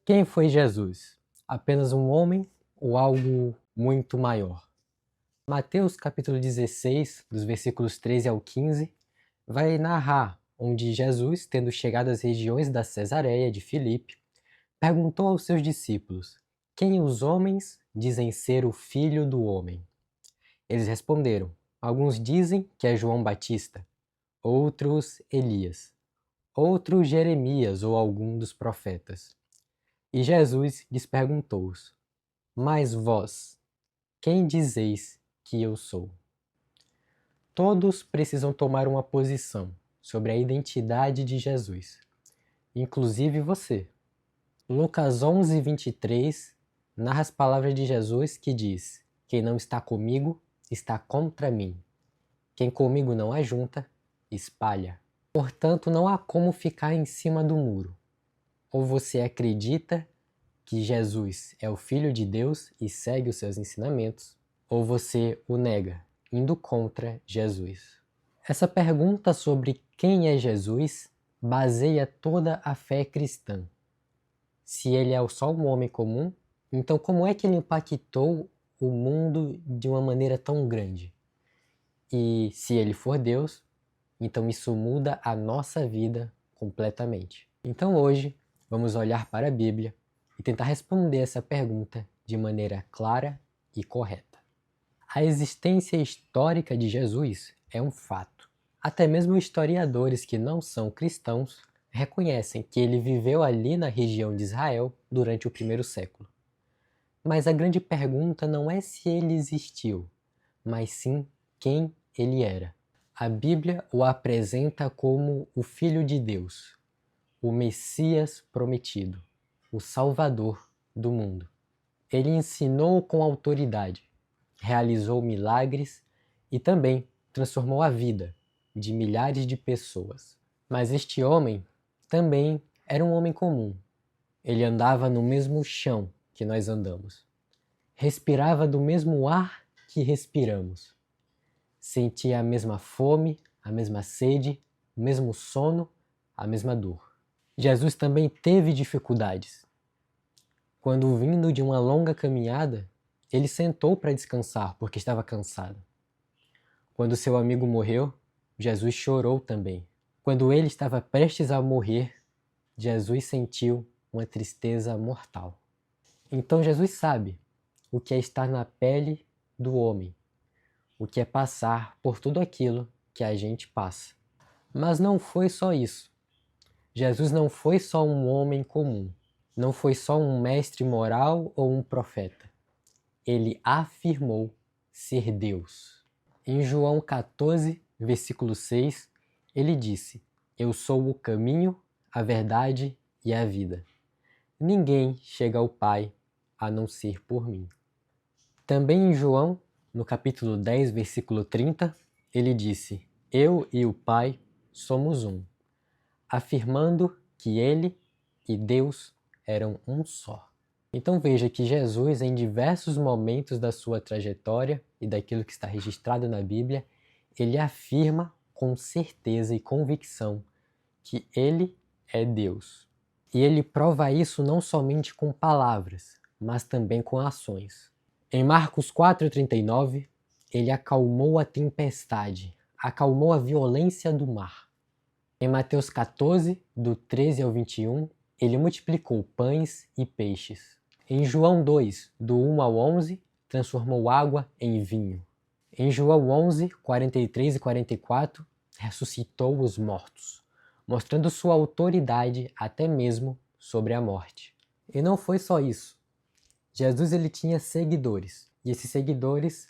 Quem foi Jesus? Apenas um homem ou algo muito maior? Mateus capítulo 16, dos versículos 13 ao 15, vai narrar onde Jesus, tendo chegado às regiões da Cesareia de Filipe, perguntou aos seus discípulos: Quem os homens dizem ser o Filho do Homem? Eles responderam: Alguns dizem que é João Batista, outros Elias, outros Jeremias ou algum dos profetas. E Jesus lhes perguntou: Mas vós, quem dizeis que eu sou? Todos precisam tomar uma posição sobre a identidade de Jesus, inclusive você. Lucas 11, 23 narra as palavras de Jesus que diz: Quem não está comigo, está contra mim. Quem comigo não ajunta, espalha. Portanto, não há como ficar em cima do muro. Ou você acredita que Jesus é o Filho de Deus e segue os seus ensinamentos, ou você o nega, indo contra Jesus. Essa pergunta sobre quem é Jesus baseia toda a fé cristã. Se ele é só um homem comum, então como é que ele impactou o mundo de uma maneira tão grande? E se ele for Deus, então isso muda a nossa vida completamente. Então hoje vamos olhar para a Bíblia e tentar responder essa pergunta de maneira clara e correta. A existência histórica de Jesus é um fato. Até mesmo historiadores que não são cristãos reconhecem que ele viveu ali na região de Israel durante o primeiro século. Mas a grande pergunta não é se ele existiu, mas sim quem ele era. A Bíblia o apresenta como o Filho de Deus, o Messias prometido, o Salvador do mundo. Ele ensinou com autoridade, realizou milagres e também transformou a vida de milhares de pessoas. Mas este homem também era um homem comum. Ele andava no mesmo chão que nós andamos, respirava do mesmo ar que respiramos, sentia a mesma fome, a mesma sede, o mesmo sono, a mesma dor. Jesus também teve dificuldades. Quando vindo de uma longa caminhada, ele sentou para descansar porque estava cansado. Quando seu amigo morreu, Jesus chorou também. Quando ele estava prestes a morrer, Jesus sentiu uma tristeza mortal. Então Jesus sabe o que é estar na pele do homem, o que é passar por tudo aquilo que a gente passa. Mas não foi só isso. Jesus não foi só um homem comum, não foi só um mestre moral ou um profeta. Ele afirmou ser Deus. Em João 14, versículo 6, ele disse: Eu sou o caminho, a verdade e a vida. Ninguém chega ao Pai a não ser por mim. Também em João, no capítulo 10, versículo 30, ele disse: Eu e o Pai somos um, afirmando que ele e Deus eram um só. Então veja que Jesus, em diversos momentos da sua trajetória e daquilo que está registrado na Bíblia, ele afirma com certeza e convicção que ele é Deus. E ele prova isso não somente com palavras, mas também com ações. Em Marcos 4,39, ele acalmou a tempestade, acalmou a violência do mar. Em Mateus 14, do 13 ao 21, ele multiplicou pães e peixes. Em João 2, do 1 ao 11, transformou água em vinho. Em João 11, 43 e 44, ressuscitou os mortos, mostrando sua autoridade até mesmo sobre a morte. E não foi só isso. Jesus ele tinha seguidores, e esses seguidores,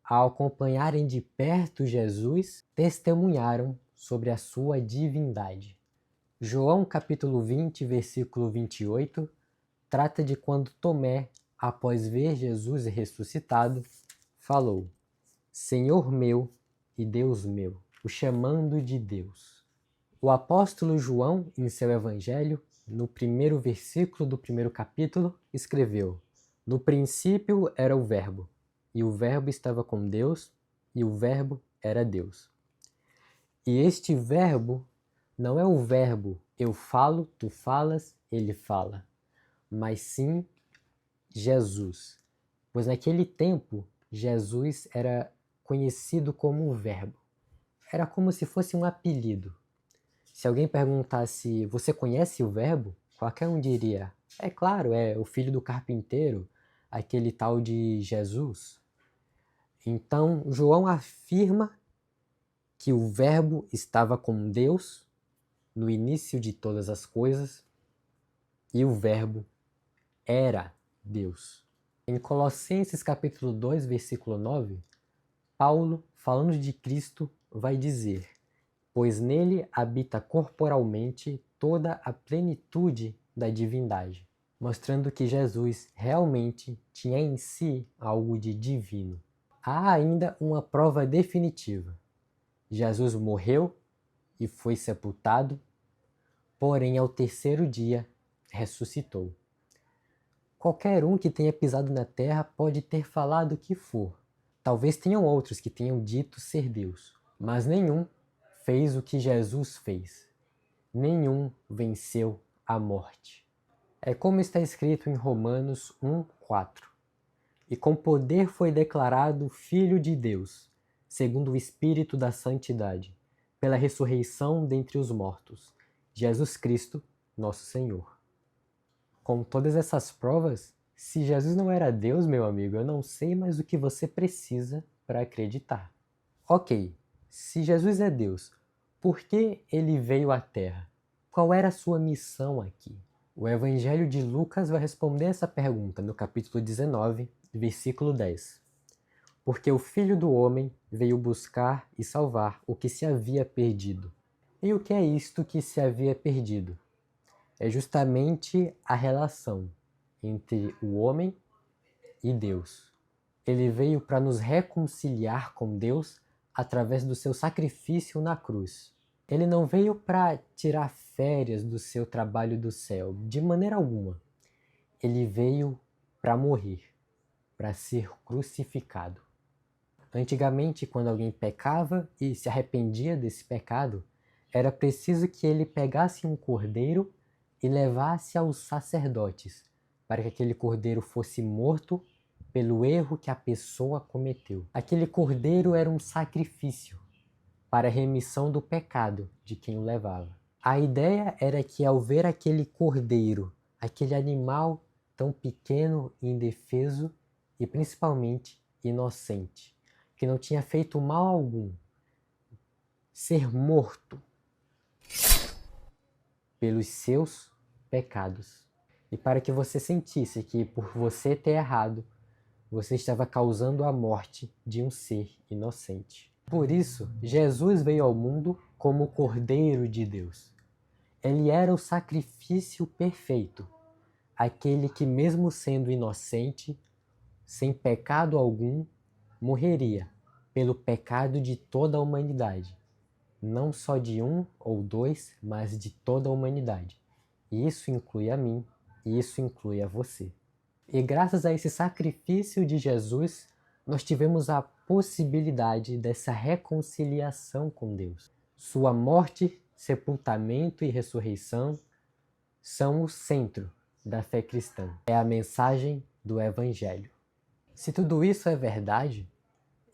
ao acompanharem de perto Jesus, testemunharam sobre a sua divindade. João capítulo 20, versículo 28, trata de quando Tomé, após ver Jesus ressuscitado, falou: Senhor meu e Deus meu, o chamando de Deus. O apóstolo João, em seu evangelho, no primeiro versículo do primeiro capítulo, escreveu: No princípio era o Verbo, e o Verbo estava com Deus, e o Verbo era Deus. E este Verbo não é o verbo eu falo, tu falas, ele fala, mas sim Jesus, pois naquele tempo Jesus era conhecido como o Verbo. Era como se fosse um apelido. Se alguém perguntasse, você conhece o Verbo? Qualquer um diria, é claro, é o filho do carpinteiro, aquele tal de Jesus. Então, João afirma que o Verbo estava com Deus no início de todas as coisas e o Verbo era Deus. Em Colossenses capítulo 2, versículo 9, Paulo, falando de Cristo, vai dizer: pois nele habita corporalmente toda a plenitude da divindade, mostrando que Jesus realmente tinha em si algo de divino. Há ainda uma prova definitiva. Jesus morreu e foi sepultado, porém ao terceiro dia ressuscitou. Qualquer um que tenha pisado na terra pode ter falado o que for. Talvez tenham outros que tenham dito ser Deus, mas nenhum fez o que Jesus fez. Nenhum venceu a morte. É como está escrito em Romanos 1:4. E com poder foi declarado Filho de Deus, segundo o Espírito da Santidade, pela ressurreição dentre os mortos, Jesus Cristo, nosso Senhor. Com todas essas provas, se Jesus não era Deus, meu amigo, eu não sei mais o que você precisa para acreditar. Ok, se Jesus é Deus, por que ele veio à Terra? Qual era a sua missão aqui? O Evangelho de Lucas vai responder essa pergunta no capítulo 19, versículo 10. Porque o Filho do Homem veio buscar e salvar o que se havia perdido. E o que é isto que se havia perdido? É justamente a relação entre o homem e Deus. Ele veio para nos reconciliar com Deus através do seu sacrifício na cruz. Ele não veio para tirar férias do seu trabalho do céu, de maneira alguma. Ele veio para morrer, para ser crucificado. Antigamente, quando alguém pecava e se arrependia desse pecado, era preciso que ele pegasse um cordeiro e levasse aos sacerdotes, para que aquele cordeiro fosse morto pelo erro que a pessoa cometeu. Aquele cordeiro era um sacrifício para a remissão do pecado de quem o levava. A ideia era que ao ver aquele cordeiro, aquele animal tão pequeno e indefeso e principalmente inocente, que não tinha feito mal algum, ser morto pelos seus pecados. E para que você sentisse que por você ter errado, você estava causando a morte de um ser inocente. Por isso, Jesus veio ao mundo como o Cordeiro de Deus. Ele era o sacrifício perfeito, aquele que mesmo sendo inocente, sem pecado algum, morreria pelo pecado de toda a humanidade. Não só de um ou dois, mas de toda a humanidade. E isso inclui a mim, e isso inclui a você. E graças a esse sacrifício de Jesus, nós tivemos a possibilidade dessa reconciliação com Deus. Sua morte, sepultamento e ressurreição são o centro da fé cristã. É a mensagem do Evangelho. Se tudo isso é verdade,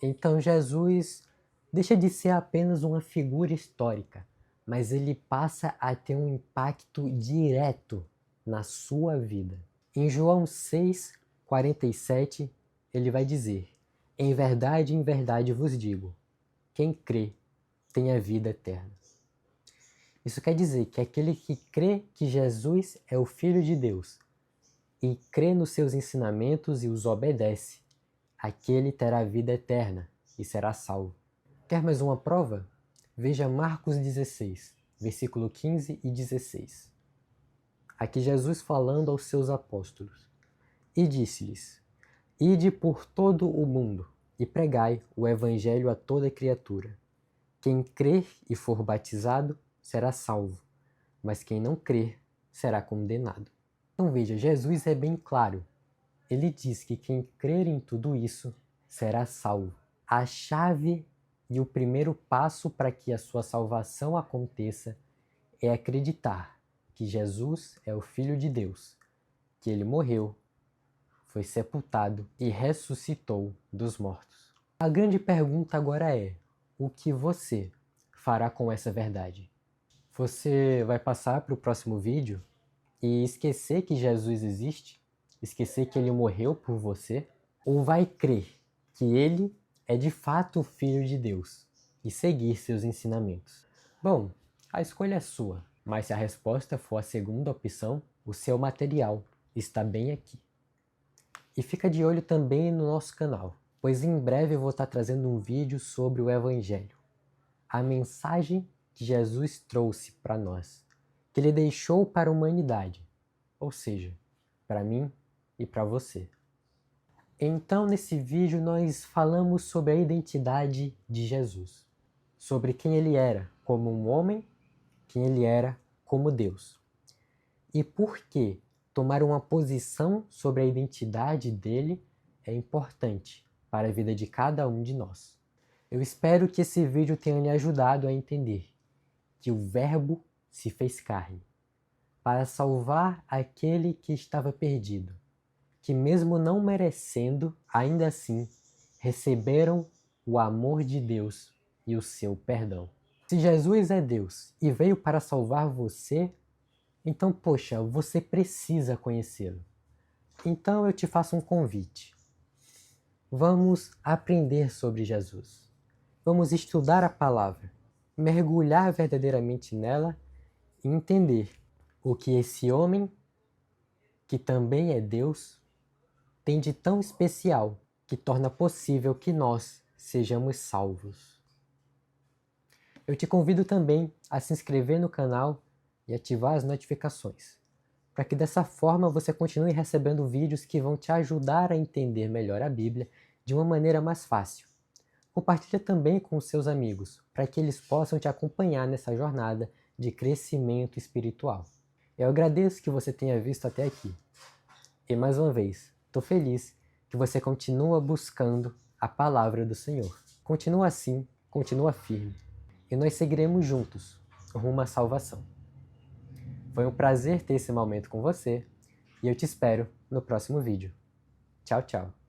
então Jesus deixa de ser apenas uma figura histórica, mas ele passa a ter um impacto direto na sua vida. Em João 6:47, ele vai dizer: em verdade vos digo, quem crê tem a vida eterna. Isso quer dizer que aquele que crê que Jesus é o Filho de Deus e crê nos seus ensinamentos e os obedece, aquele terá a vida eterna e será salvo. Quer mais uma prova? Veja Marcos 16, versículo 15 e 16. Aqui Jesus falando aos seus apóstolos. E disse-lhes: ide por todo o mundo e pregai o evangelho a toda criatura. Quem crer e for batizado será salvo, mas quem não crer será condenado. Então veja, Jesus é bem claro. Ele diz que quem crer em tudo isso será salvo. A chave e o primeiro passo para que a sua salvação aconteça é acreditar que Jesus é o Filho de Deus, que ele morreu, foi sepultado e ressuscitou dos mortos. A grande pergunta agora é: o que você fará com essa verdade? Você vai passar para o próximo vídeo e esquecer que Jesus existe? Esquecer que ele morreu por você? Ou vai crer que ele é de fato o Filho de Deus e seguir seus ensinamentos? Bom, a escolha é sua, mas se a resposta for a segunda opção, o seu material está bem aqui. E fica de olho também no nosso canal, pois em breve eu vou estar trazendo um vídeo sobre o Evangelho, a mensagem que Jesus trouxe para nós, que ele deixou para a humanidade, ou seja, para mim e para você. Então, nesse vídeo, nós falamos sobre a identidade de Jesus, sobre quem ele era como um homem, quem ele era como Deus. E por que tomar uma posição sobre a identidade dele é importante para a vida de cada um de nós. Eu espero que esse vídeo tenha lhe ajudado a entender que o Verbo se fez carne para salvar aquele que estava perdido, que mesmo não merecendo, ainda assim, receberam o amor de Deus e o seu perdão. Se Jesus é Deus e veio para salvar você, então, poxa, você precisa conhecê-lo. Então eu te faço um convite. Vamos aprender sobre Jesus. Vamos estudar a palavra, mergulhar verdadeiramente nela e entender o que esse homem, que também é Deus, tem de tão especial que torna possível que nós sejamos salvos. Eu te convido também a se inscrever no canal e ativar as notificações, para que dessa forma você continue recebendo vídeos que vão te ajudar a entender melhor a Bíblia de uma maneira mais fácil. Compartilha também com os seus amigos, para que eles possam te acompanhar nessa jornada de crescimento espiritual. Eu agradeço que você tenha visto até aqui. E mais uma vez, estou feliz que você continua buscando a palavra do Senhor. Continua assim, continua firme. E nós seguiremos juntos, rumo à salvação. Foi um prazer ter esse momento com você e eu te espero no próximo vídeo. Tchau, tchau.